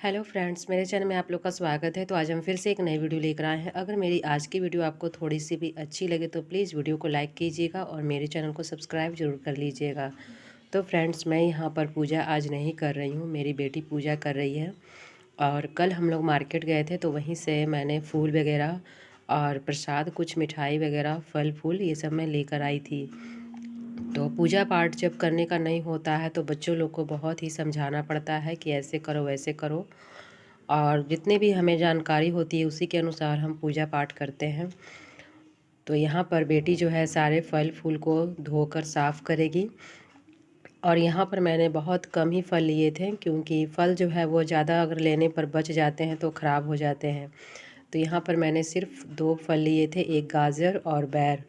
Hello friends, मेरे channel में आप लोग का स्वागत है। तो आज हम फिर से एक नई वीडियो लेकर आए हैं। अगर मेरी आज की वीडियो आपको थोड़ी सी भी अच्छी लगे तो प्लीज़ वीडियो को लाइक कीजिएगा और मेरे चैनल को सब्सक्राइब जरूर कर लीजिएगा। तो फ्रेंड्स, मैं यहाँ पर पूजा आज नहीं कर रही हूँ, मेरी बेटी पूजा कर रही है। और कल हम लोग मार्केट गए थे तो वहीं से मैंने फूल वगैरह और प्रसाद, कुछ मिठाई वगैरह, फल फूल ये सब मैं लेकर आई थी। तो पूजा पाठ जब करने का नहीं होता है तो बच्चों लोग को बहुत ही समझाना पड़ता है कि ऐसे करो वैसे करो, और जितनी भी हमें जानकारी होती है उसी के अनुसार हम पूजा पाठ करते हैं। तो यहाँ पर बेटी जो है सारे फल फूल को धोकर साफ़ करेगी। और यहाँ पर मैंने बहुत कम ही फल लिए थे, क्योंकि फल जो है वो ज़्यादा अगर लेने पर बच जाते हैं तो ख़राब हो जाते हैं। तो यहाँ पर मैंने सिर्फ 2 फल लिए थे, एक गाजर और बैर।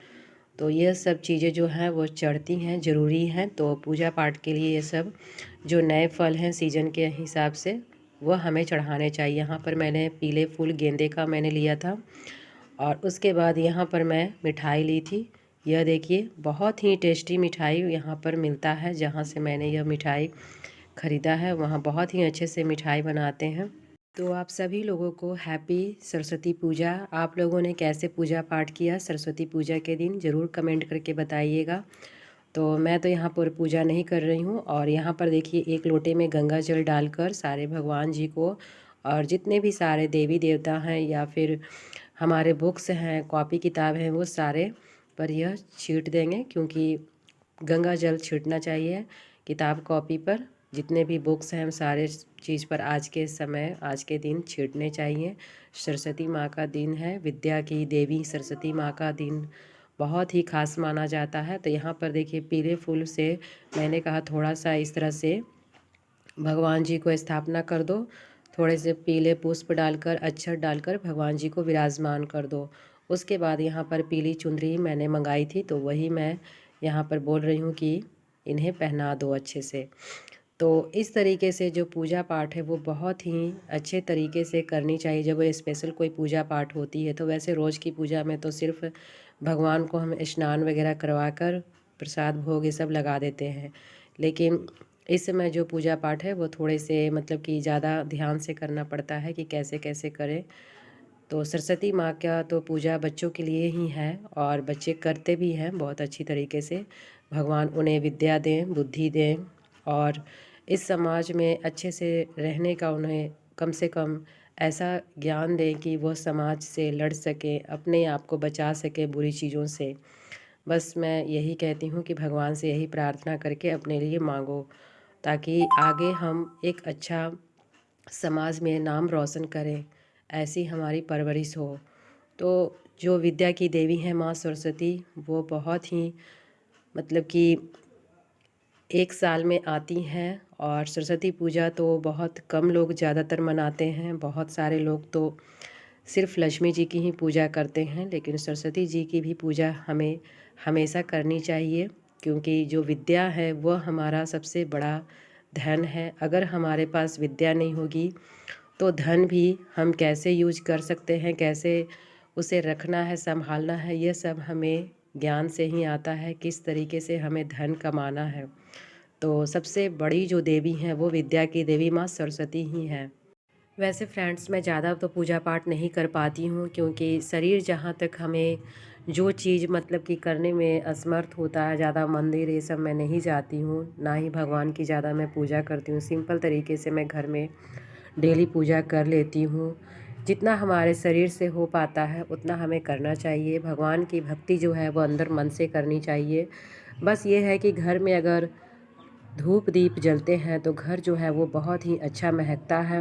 तो ये सब चीज़ें जो हैं वो चढ़ती हैं, ज़रूरी हैं। तो पूजा पाठ के लिए ये सब जो नए फल हैं सीज़न के हिसाब से वह हमें चढ़ाने चाहिए। यहाँ पर मैंने पीले फूल गेंदे का मैंने लिया था। और उसके बाद यहाँ पर मैं मिठाई ली थी। यह देखिए, बहुत ही टेस्टी मिठाई यहाँ पर मिलता है। जहाँ से मैंने यह मिठाई ख़रीदा है वहाँ बहुत ही अच्छे से मिठाई बनाते हैं। तो आप सभी लोगों को हैप्पी सरस्वती पूजा। आप लोगों ने कैसे पूजा पाठ किया सरस्वती पूजा के दिन, ज़रूर कमेंट करके बताइएगा। तो मैं तो यहाँ पर पूजा नहीं कर रही हूँ। और यहाँ पर देखिए, एक लोटे में गंगा जल डालकर सारे भगवान जी को और जितने भी सारे देवी देवता हैं या फिर हमारे बुक्स हैं, कॉपी किताब हैं, वो सारे पर यह छींट देंगे। क्योंकि गंगा जल छींटना चाहिए किताब कॉपी पर, जितने भी बुक्स हैं सारे चीज़ पर आज के समय, आज के दिन छींटने चाहिए। सरस्वती माँ का दिन है, विद्या की देवी सरस्वती माँ का दिन बहुत ही खास माना जाता है। तो यहाँ पर देखिए, पीले फूल से मैंने कहा थोड़ा सा इस तरह से भगवान जी को स्थापना कर दो। थोड़े से पीले पुष्प डालकर, अक्षत डालकर भगवान जी को विराजमान कर दो। उसके बाद यहाँ पर पीली चुनरी मैंने मंगाई थी, तो वही मैं यहाँ पर बोल रही हूँ कि इन्हें पहना दो अच्छे से। तो इस तरीके से जो पूजा पाठ है वो बहुत ही अच्छे तरीके से करनी चाहिए। जब स्पेशल कोई पूजा पाठ होती है तो वैसे रोज़ की पूजा में तो सिर्फ भगवान को हम स्नान वगैरह करवा कर प्रसाद भोग ये सब लगा देते हैं। लेकिन इस समय जो पूजा पाठ है वो थोड़े से मतलब कि ज़्यादा ध्यान से करना पड़ता है कि कैसे कैसे करें। तो सरस्वती माँ का तो पूजा बच्चों के लिए ही है और बच्चे करते भी हैं बहुत अच्छी तरीके से। भगवान उन्हें विद्या दें, बुद्धि दें और इस समाज में अच्छे से रहने का उन्हें कम से कम ऐसा ज्ञान दें कि वो समाज से लड़ सकें, अपने आप को बचा सकें बुरी चीज़ों से। बस मैं यही कहती हूँ कि भगवान से यही प्रार्थना करके अपने लिए मांगो, ताकि आगे हम एक अच्छा समाज में नाम रोशन करें, ऐसी हमारी परवरिश हो। तो जो विद्या की देवी हैं माँ सरस्वती, वो बहुत ही मतलब कि 1 साल में आती हैं। और सरस्वती पूजा तो बहुत कम लोग ज़्यादातर मनाते हैं। बहुत सारे लोग तो सिर्फ लक्ष्मी जी की ही पूजा करते हैं, लेकिन सरस्वती जी की भी पूजा हमें हमेशा करनी चाहिए। क्योंकि जो विद्या है वह हमारा सबसे बड़ा धन है। अगर हमारे पास विद्या नहीं होगी तो धन भी हम कैसे यूज कर सकते हैं, कैसे उसे रखना है, संभालना है, ये सब हमें ज्ञान से ही आता है, किस तरीके से हमें धन कमाना है। तो सबसे बड़ी जो देवी हैं वो विद्या की देवी माँ सरस्वती ही हैं। वैसे फ्रेंड्स, मैं ज़्यादा तो पूजा पाठ नहीं कर पाती हूँ, क्योंकि शरीर जहाँ तक हमें जो चीज़ मतलब कि करने में असमर्थ होता है, ज़्यादा मंदिर ये सब मैं नहीं जाती हूँ, ना ही भगवान की ज़्यादा मैं पूजा करती हूँ। सिंपल तरीके से मैं घर में डेली पूजा कर लेती हूँ। जितना हमारे शरीर से हो पाता है उतना हमें करना चाहिए। भगवान की भक्ति जो है वो अंदर मन से करनी चाहिए। बस ये है कि घर में अगर धूप दीप जलते हैं तो घर जो है वो बहुत ही अच्छा महकता है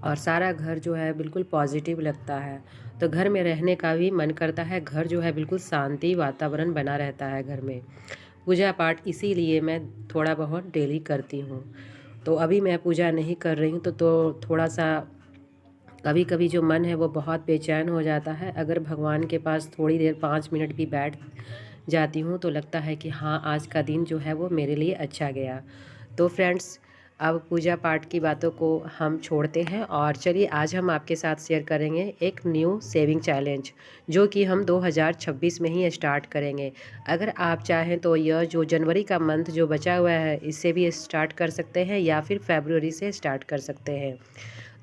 और सारा घर जो है बिल्कुल पॉजिटिव लगता है। तो घर में रहने का भी मन करता है, घर जो है बिल्कुल शांति वातावरण बना रहता है घर में। पूजा पाठ इसीलिए मैं थोड़ा बहुत डेली करती हूँ। तो अभी मैं पूजा नहीं कर रही हूँ तो थोड़ा सा कभी कभी जो मन है वो बहुत बेचैन हो जाता है। अगर भगवान के पास थोड़ी देर 5 मिनट भी बैठ जाती हूँ तो लगता है कि हाँ, आज का दिन जो है वो मेरे लिए अच्छा गया। तो फ्रेंड्स, अब पूजा पाठ की बातों को हम छोड़ते हैं और चलिए आज हम आपके साथ शेयर करेंगे एक न्यू सेविंग चैलेंज जो कि हम 2026 में ही स्टार्ट करेंगे। अगर आप चाहें तो यह जो जनवरी का मंथ जो बचा हुआ है इससे भी स्टार्ट कर सकते हैं या फिर फरवरी से स्टार्ट कर सकते हैं।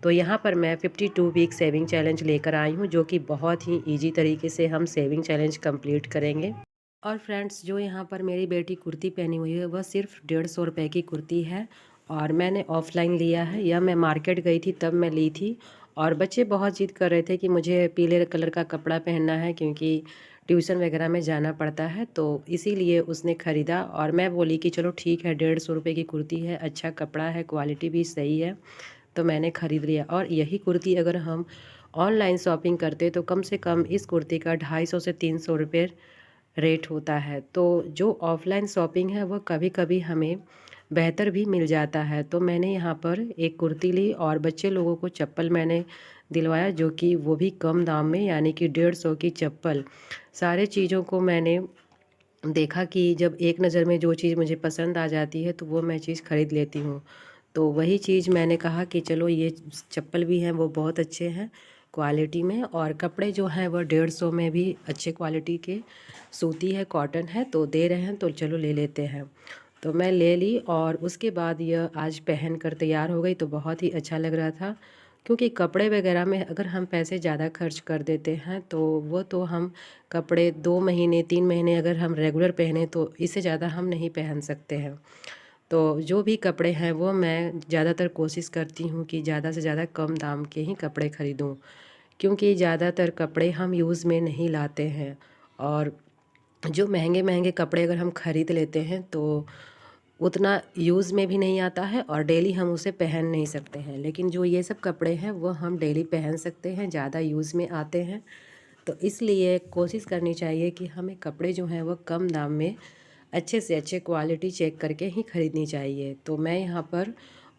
तो यहाँ पर मैं 52 वीक सेविंग चैलेंज लेकर आई हूँ जो कि बहुत ही ईजी तरीके से हम सेविंग चैलेंज कंप्लीट करेंगे। और फ्रेंड्स, जो यहाँ पर मेरी बेटी कुर्ती पहनी हुई है वह सिर्फ 150 रुपये की कुर्ती है और मैंने ऑफ़लाइन लिया है। यह मैं मार्केट गई थी तब मैं ली थी। और बच्चे बहुत ज़िद कर रहे थे कि मुझे पीले कलर का कपड़ा पहनना है क्योंकि ट्यूशन वगैरह में जाना पड़ता है, तो इसीलिए उसने ख़रीदा। और मैं बोली कि चलो ठीक है, 150 रुपये की कुर्ती है, अच्छा कपड़ा है, क्वालिटी भी सही है, तो मैंने ख़रीद लिया। और यही कुर्ती अगर हम ऑनलाइन शॉपिंग करते तो कम से कम इस कुर्ती का 250 से 300 रुपये रेट होता है। तो जो ऑफ़लाइन शॉपिंग है वह कभी कभी हमें बेहतर भी मिल जाता है। तो मैंने यहाँ पर एक कुर्ती ली और बच्चे लोगों को चप्पल मैंने दिलवाया जो कि वो भी कम दाम में, यानी कि 150 की चप्पल। सारे चीज़ों को मैंने देखा कि जब एक नज़र में जो चीज़ मुझे पसंद आ जाती है तो वो मैं चीज़ ख़रीद लेती हूँ। तो वही चीज़ मैंने कहा कि चलो ये चप्पल भी हैं वो बहुत अच्छे हैं क्वालिटी में, और कपड़े जो हैं वो 150 में भी अच्छे क्वालिटी के सूती है, कॉटन है, तो दे रहे हैं तो चलो ले लेते हैं। तो मैं ले ली और उसके बाद यह आज पहन कर तैयार हो गई तो बहुत ही अच्छा लग रहा था। क्योंकि कपड़े वगैरह में अगर हम पैसे ज़्यादा खर्च कर देते हैं तो वो तो हम कपड़े 2 महीने 3 महीने अगर हम रेगुलर पहने तो इससे ज़्यादा हम नहीं पहन सकते हैं। तो जो भी कपड़े हैं वो मैं ज़्यादातर कोशिश करती हूँ कि ज़्यादा से ज़्यादा कम दाम के ही कपड़े ख़रीदूँ, क्योंकि ज़्यादातर कपड़े हम यूज़ में नहीं लाते हैं। और जो महंगे महंगे कपड़े अगर हम ख़रीद लेते हैं तो उतना यूज़ में भी नहीं आता है और डेली हम उसे पहन नहीं सकते हैं। लेकिन जो ये सब कपड़े हैं वो हम डेली पहन सकते हैं, ज़्यादा यूज़ में आते हैं। तो इसलिए कोशिश करनी चाहिए कि हमें कपड़े जो हैं वो कम दाम में अच्छे से अच्छे क्वालिटी चेक करके ही ख़रीदनी चाहिए। तो मैं यहाँ पर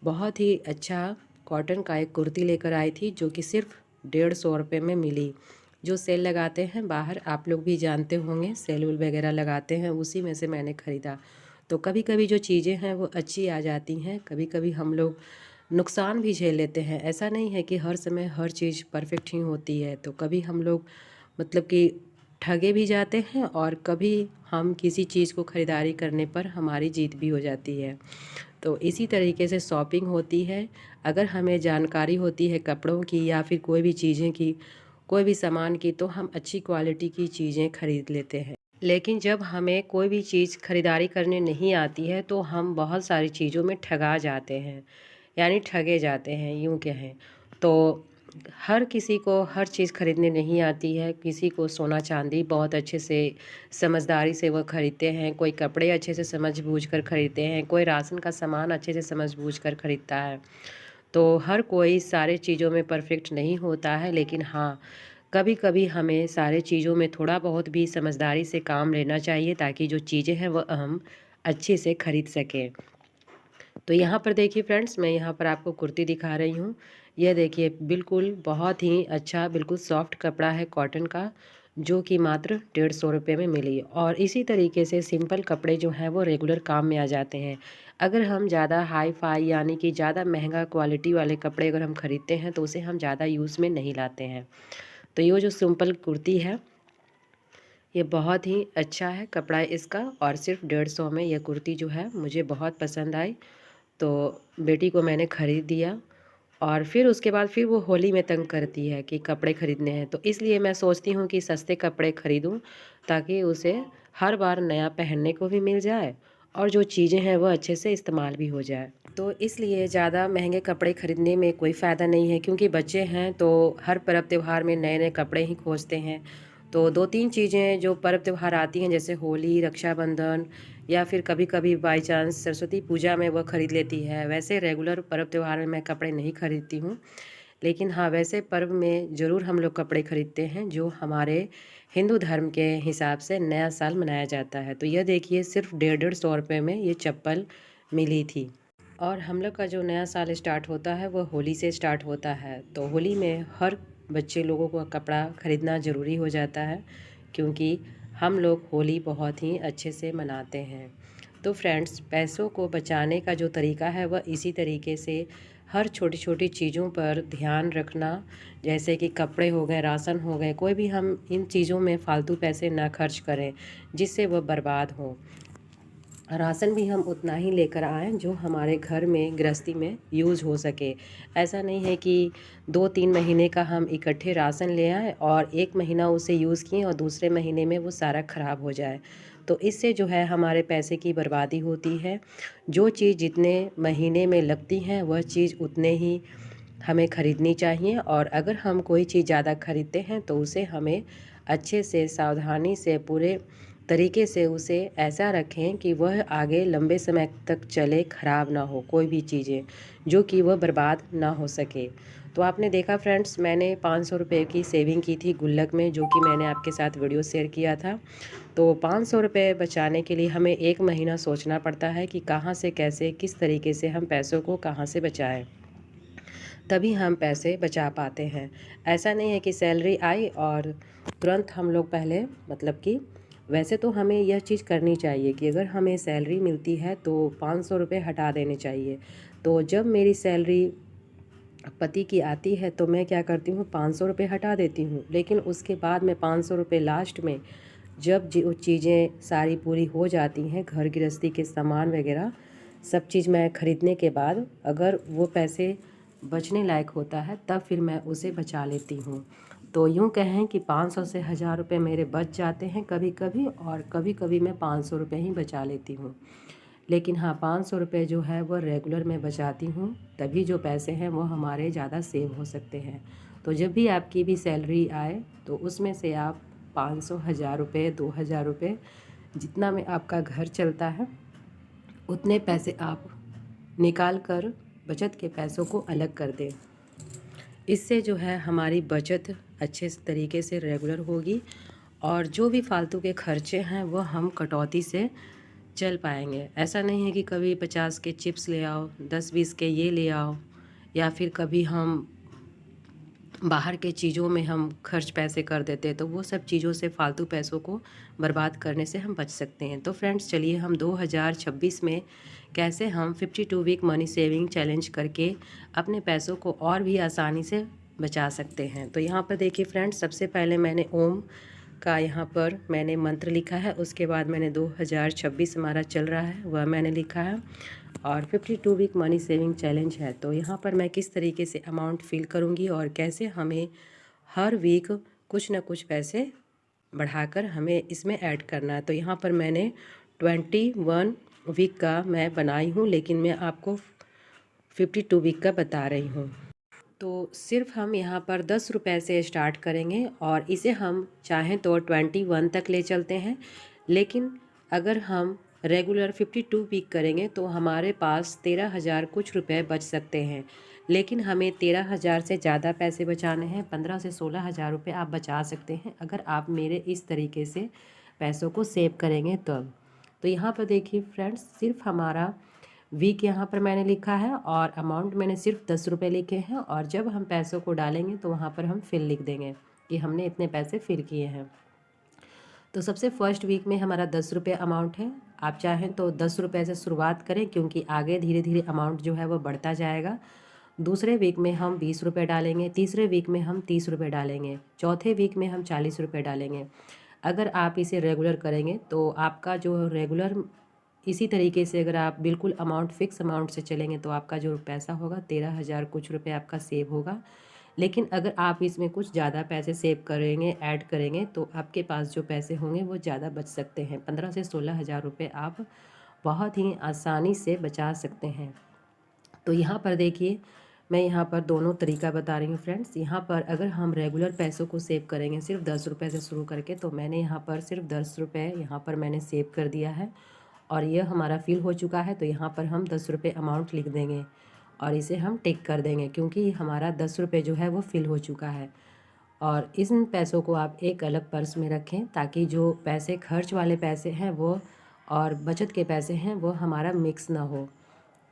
बहुत ही अच्छा कॉटन का एक कुर्ती लेकर आई थी जो कि सिर्फ 150 रुपये में मिली। जो सेल लगाते हैं बाहर, आप लोग भी जानते होंगे, सेल वूल वगैरह लगाते हैं, उसी में से मैंने ख़रीदा। तो कभी कभी जो चीज़ें हैं वो अच्छी आ जाती हैं, कभी कभी हम लोग नुकसान भी झेल लेते हैं। ऐसा नहीं है कि हर समय हर चीज़ परफेक्ट ही होती है। तो कभी हम लोग मतलब कि ठगे भी जाते हैं और कभी हम किसी चीज़ को ख़रीदारी करने पर हमारी जीत भी हो जाती है। तो इसी तरीके से शॉपिंग होती है। अगर हमें जानकारी होती है कपड़ों की या फिर कोई भी चीज़ें की, कोई भी सामान की, तो हम अच्छी क्वालिटी की चीज़ें खरीद लेते हैं। लेकिन जब हमें कोई भी चीज़ खरीदारी करने नहीं आती है तो हम बहुत सारी चीज़ों में ठगा जाते हैं, यानी ठगे जाते हैं यूँ कहें। तो हर किसी को हर चीज़ खरीदने नहीं आती है। किसी को सोना चांदी बहुत अच्छे से समझदारी से वो खरीदते हैं, कोई कपड़े अच्छे से समझ बूझ कर खरीदते हैं, कोई राशन का सामान अच्छे से समझ बूझ कर खरीदता है। तो हर कोई सारे चीज़ों में परफेक्ट नहीं होता है, लेकिन हाँ, कभी कभी हमें सारे चीज़ों में थोड़ा बहुत भी समझदारी से काम लेना चाहिए ताकि जो चीज़ें हैं वह हम अच्छे से खरीद सकें। तो यहाँ पर देखिए फ्रेंड्स, मैं यहाँ पर आपको कुर्ती दिखा रही हूँ। यह देखिए बिल्कुल बहुत ही अच्छा, बिल्कुल सॉफ्ट कपड़ा है कॉटन का, जो कि मात्र 150 रुपये में मिली। और इसी तरीके से सिंपल कपड़े जो हैं वो रेगुलर काम में आ जाते हैं। अगर हम ज़्यादा हाई फाई यानी कि ज़्यादा महंगा क्वालिटी वाले कपड़े अगर हम ख़रीदते हैं तो उसे हम ज़्यादा यूज़ में नहीं लाते हैं। तो ये जो सिंपल कुर्ती है ये बहुत ही अच्छा है कपड़ा इसका, और सिर्फ 150 में यह कुर्ती जो है मुझे बहुत पसंद आई। तो बेटी को मैंने ख़रीद दिया। और फिर उसके बाद फिर वो होली में तंग करती है कि कपड़े ख़रीदने हैं, तो इसलिए मैं सोचती हूँ कि सस्ते कपड़े ख़रीदूँ ताकि उसे हर बार नया पहनने को भी मिल जाए और जो चीज़ें हैं वो अच्छे से इस्तेमाल भी हो जाए। तो इसलिए ज़्यादा महंगे कपड़े ख़रीदने में कोई फ़ायदा नहीं है, क्योंकि बच्चे हैं तो हर पर्व त्योहार में नए नए कपड़े ही खोजते हैं। तो 2-3 चीज़ें जो पर्व त्योहार आती हैं जैसे होली, रक्षाबंधन या फिर कभी कभी बाई चांस सरस्वती पूजा में वह ख़रीद लेती है। वैसे रेगुलर पर्व त्योहार में मैं कपड़े नहीं खरीदती हूँ, लेकिन हाँ, वैसे पर्व में ज़रूर हम लोग कपड़े खरीदते हैं जो हमारे हिंदू धर्म के हिसाब से नया साल मनाया जाता है। तो यह देखिए सिर्फ 150 रुपये में ये चप्पल मिली थी। और हम लोग का जो नया साल स्टार्ट होता है वह होली से स्टार्ट होता है। तो होली में हर बच्चे लोगों को कपड़ा ख़रीदना ज़रूरी हो जाता है, क्योंकि हम लोग होली बहुत ही अच्छे से मनाते हैं। तो फ्रेंड्स, पैसों को बचाने का जो तरीका है वह इसी तरीके से हर छोटी छोटी चीज़ों पर ध्यान रखना, जैसे कि कपड़े हो गए, राशन हो गए, कोई भी हम इन चीज़ों में फालतू पैसे ना खर्च करें जिससे वह बर्बाद हो। राशन भी हम उतना ही लेकर आएँ जो हमारे घर में गृहस्थी में यूज़ हो सके। ऐसा नहीं है कि 2-3 महीने का हम इकट्ठे राशन ले आएँ और 1 महीना उसे यूज़ किए और दूसरे महीने में वो सारा ख़राब हो जाए। तो इससे जो है हमारे पैसे की बर्बादी होती है। जो चीज़ जितने महीने में लगती हैं वह चीज़ उतने ही हमें ख़रीदनी चाहिए, और अगर हम कोई चीज़ ज़्यादा ख़रीदते हैं तो उसे हमें अच्छे से सावधानी से पूरे तरीके से उसे ऐसा रखें कि वह आगे लंबे समय तक चले, ख़राब ना हो कोई भी चीज़ें, जो कि वह बर्बाद ना हो सके। तो आपने देखा फ्रेंड्स, मैंने 500 रुपये की सेविंग की थी गुल्लक में, जो कि मैंने आपके साथ वीडियो शेयर किया था। तो 500 रुपये बचाने के लिए हमें 1 महीना सोचना पड़ता है कि कहाँ से कैसे किस तरीके से हम पैसों को कहाँ से बचाएं, तभी हम पैसे बचा पाते हैं। ऐसा नहीं है कि सैलरी आई और तुरंत हम लोग पहले, मतलब कि वैसे तो हमें यह चीज़ करनी चाहिए कि अगर हमें सैलरी मिलती है तो 500 रुपये हटा देने चाहिए। तो जब मेरी सैलरी पति की आती है तो मैं क्या करती हूँ, 500 रुपये हटा देती हूँ, लेकिन उसके बाद मैं 500 रुपये लास्ट में, जब जो चीज़ें सारी पूरी हो जाती हैं, घर गृहस्थी के सामान वगैरह सब चीज़ मैं ख़रीदने के बाद, अगर वो पैसे बचने लायक होता है तब फिर मैं उसे बचा लेती हूँ। तो यूँ कहें कि 500 से 1000 रुपये मेरे बच जाते हैं कभी कभी, और कभी कभी मैं 500 रुपये ही बचा लेती हूँ। लेकिन हाँ, 500 रुपये जो है वो रेगुलर मैं बचाती हूँ, तभी जो पैसे हैं वो हमारे ज़्यादा सेव हो सकते हैं। तो जब भी आपकी भी सैलरी आए तो उसमें से आप 500, 1000 रुपये, 2000 रुपये, जितना में आपका घर चलता है उतने पैसे आप निकाल कर बचत के पैसों को अलग कर दें। इससे जो है हमारी बचत अच्छे तरीके से रेगुलर होगी, और जो भी फालतू के खर्चे हैं वो हम कटौती से चल पाएंगे। ऐसा नहीं है कि कभी 50 के चिप्स ले आओ, 10-20 के ये ले आओ, या फिर कभी हम बाहर के चीज़ों में हम खर्च पैसे कर देते हैं, तो वो सब चीज़ों से फालतू पैसों को बर्बाद करने से हम बच सकते हैं। तो फ्रेंड्स, चलिए हम 2026 में कैसे हम 52 वीक मनी सेविंग चैलेंज करके अपने पैसों को और भी आसानी से बचा सकते हैं। तो यहाँ पर देखिए फ्रेंड्स, सबसे पहले मैंने ओम का यहाँ पर मैंने मंत्र लिखा है, उसके बाद मैंने 2026 हमारा चल रहा है वह मैंने लिखा है, और 52 वीक मनी सेविंग चैलेंज है। तो यहाँ पर मैं किस तरीके से अमाउंट फिल करूँगी और कैसे हमें हर वीक कुछ ना कुछ पैसे बढ़ाकर हमें इसमें ऐड करना है। तो यहाँ पर मैंने 21 वीक का मैं बनाई हूँ, लेकिन मैं आपको 52 वीक का बता रही हूँ। तो सिर्फ हम यहाँ पर 10 रुपये से स्टार्ट करेंगे और इसे हम चाहें तो 21 तक ले चलते हैं। लेकिन अगर हम रेगुलर 52 वीक करेंगे तो हमारे पास 13,000 कुछ रुपए बच सकते हैं। लेकिन हमें 13,000 से ज़्यादा पैसे बचाने हैं, 15 से 16,000 रुपये आप बचा सकते हैं अगर आप मेरे इस तरीके से पैसों को सेव करेंगे तब। तो यहाँ पर देखिए फ्रेंड्स, सिर्फ हमारा वीक यहाँ पर मैंने लिखा है और अमाउंट मैंने सिर्फ 10 रुपये लिखे हैं, और जब हम पैसों को डालेंगे तो वहाँ पर हम फिल लिख देंगे कि हमने इतने पैसे फिल किए हैं। तो सबसे फर्स्ट वीक में हमारा 10 रुपये अमाउंट है। आप चाहें तो 10 रुपये से शुरुआत करें, क्योंकि आगे धीरे धीरे अमाउंट जो है वो बढ़ता जाएगा। दूसरे वीक में हम 20 रुपये डालेंगे, तीसरे वीक में हम 30 रुपये डालेंगे, चौथे वीक में हम 40 रुपये डालेंगे। अगर आप इसे रेगुलर करेंगे तो आपका जो रेगुलर इसी तरीके से अगर आप बिल्कुल अमाउंट फिक्स अमाउंट से चलेंगे तो आपका जो पैसा होगा 13,000 कुछ रुपये आपका सेव होगा। लेकिन अगर आप इसमें कुछ ज़्यादा पैसे सेव करेंगे, ऐड करेंगे, तो आपके पास जो पैसे होंगे वो ज़्यादा बच सकते हैं। 15 से 16,000 रुपये आप बहुत ही आसानी से बचा सकते हैं। तो यहाँ पर देखिए, मैं यहाँ पर दोनों तरीका बता रही हूँ फ्रेंड्स। यहाँ पर अगर हम रेगुलर पैसों को सेव करेंगे सिर्फ 10 रुपये से शुरू करके, तो मैंने यहाँ पर सिर्फ 10 रुपये यहाँ पर मैंने सेव कर दिया है और यह हमारा फिल हो चुका है। तो यहाँ पर हम 10 रुपये अमाउंट लिख देंगे और इसे हम टिक कर देंगे, क्योंकि हमारा 10 रुपये जो है वो फिल हो चुका है। और इन पैसों को आप एक अलग पर्स में रखें, ताकि जो पैसे खर्च वाले पैसे हैं वो और बचत के पैसे हैं वो हमारा मिक्स ना हो।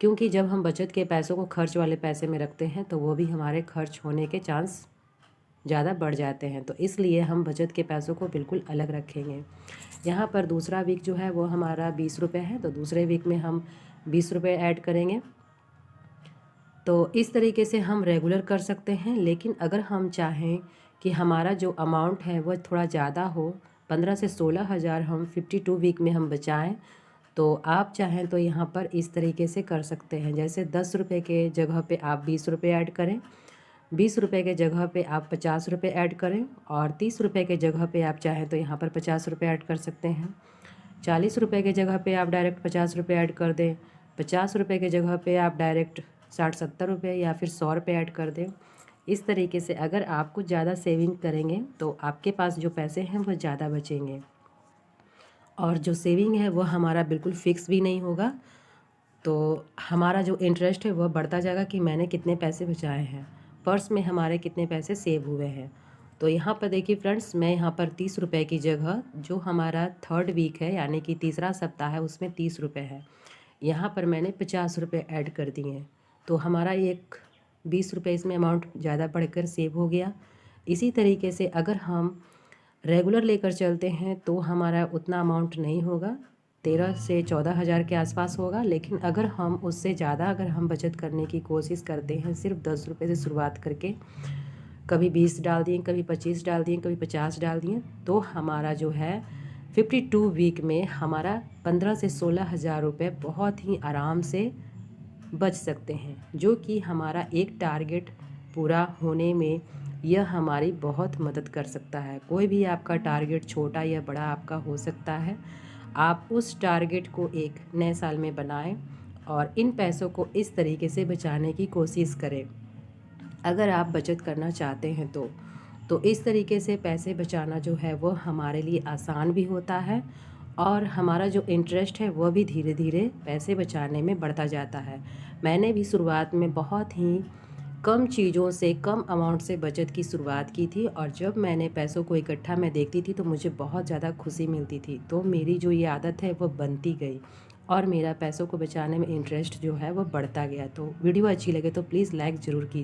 क्योंकि जब हम बचत के पैसों को खर्च वाले पैसे में रखते हैं तो वो भी हमारे खर्च होने के चांस ज़्यादा बढ़ जाते हैं, तो इसलिए हम बचत के पैसों को बिल्कुल अलग रखेंगे। यहाँ पर दूसरा वीक जो है वो हमारा 20 रुपये है, तो दूसरे वीक में हम 20 रुपये ऐड करेंगे। तो इस तरीके से हम रेगुलर कर सकते हैं। लेकिन अगर हम चाहें कि हमारा जो अमाउंट है वह थोड़ा ज़्यादा हो, 15 से 16 हज़ार हम 52 वीक में हम बचाएं, तो आप चाहें तो यहाँ पर इस तरीके से कर सकते हैं। जैसे 10 रुपये के जगह पे आप 20 रुपये ऐड करें, 20 रुपये के जगह पे आप 50 रुपये ऐड करें, और 30 रुपये के जगह पे आप चाहें तो यहाँ पर 50 रुपये ऐड कर सकते हैं। 40 रुपये के जगह पे आप डायरेक्ट 50 रुपये ऐड कर दें। 50 रुपये के जगह पे आप डायरेक्ट 60-70 रुपये या फिर 100 रुपये ऐड कर दें। इस तरीके से अगर आप कुछ ज़्यादा सेविंग करेंगे तो आपके पास जो पैसे हैं वो ज़्यादा बचेंगे, और जो सेविंग है वह हमारा बिल्कुल फ़िक्स भी नहीं होगा। तो हमारा जो इंटरेस्ट है वह बढ़ता जाएगा कि मैंने कितने पैसे बचाए हैं, पर्स में हमारे कितने पैसे सेव हुए हैं। तो यहाँ पर देखिए फ्रेंड्स, मैं यहाँ पर 30 रुपये की जगह, जो हमारा 3rd वीक है यानी कि तीसरा सप्ताह है, उसमें 30 रुपये है, यहाँ पर मैंने 50 रुपये ऐड कर दिए हैं। तो हमारा एक 20 रुपये इसमें अमाउंट ज़्यादा बढ़कर सेव हो गया। इसी तरीके से अगर हम रेगुलर लेकर चलते हैं तो हमारा उतना अमाउंट नहीं होगा, 13 से 14 हज़ार के आसपास होगा। लेकिन अगर हम उससे ज़्यादा अगर हम बचत करने की कोशिश करते हैं, सिर्फ 10 रुपये से शुरुआत करके, कभी 20 डाल दिए, कभी 25 डाल दिए, कभी 50 डाल दिए, तो हमारा जो है 52 वीक में हमारा 15 से 16 हज़ार रुपये बहुत ही आराम से बच सकते हैं, जो कि हमारा एक टारगेट पूरा होने में यह हमारी बहुत मदद कर सकता है। कोई भी आपका टारगेट छोटा या बड़ा आपका हो सकता है, आप उस टारगेट को एक नए साल में बनाएं और इन पैसों को इस तरीके से बचाने की कोशिश करें। अगर आप बचत करना चाहते हैं तो इस तरीके से पैसे बचाना जो है वो हमारे लिए आसान भी होता है, और हमारा जो इंटरेस्ट है वह भी धीरे धीरे पैसे बचाने में बढ़ता जाता है। मैंने भी शुरुआत में बहुत ही कम चीज़ों से, कम अमाउंट से बचत की शुरुआत की थी, और जब मैंने पैसों को इकट्ठा मैं देखती थी तो मुझे बहुत ज़्यादा खुशी मिलती थी। तो मेरी जो ये आदत है वो बनती गई, और मेरा पैसों को बचाने में इंटरेस्ट जो है वो बढ़ता गया। तो वीडियो अच्छी लगे तो प्लीज़ लाइक ज़रूर कीजिए।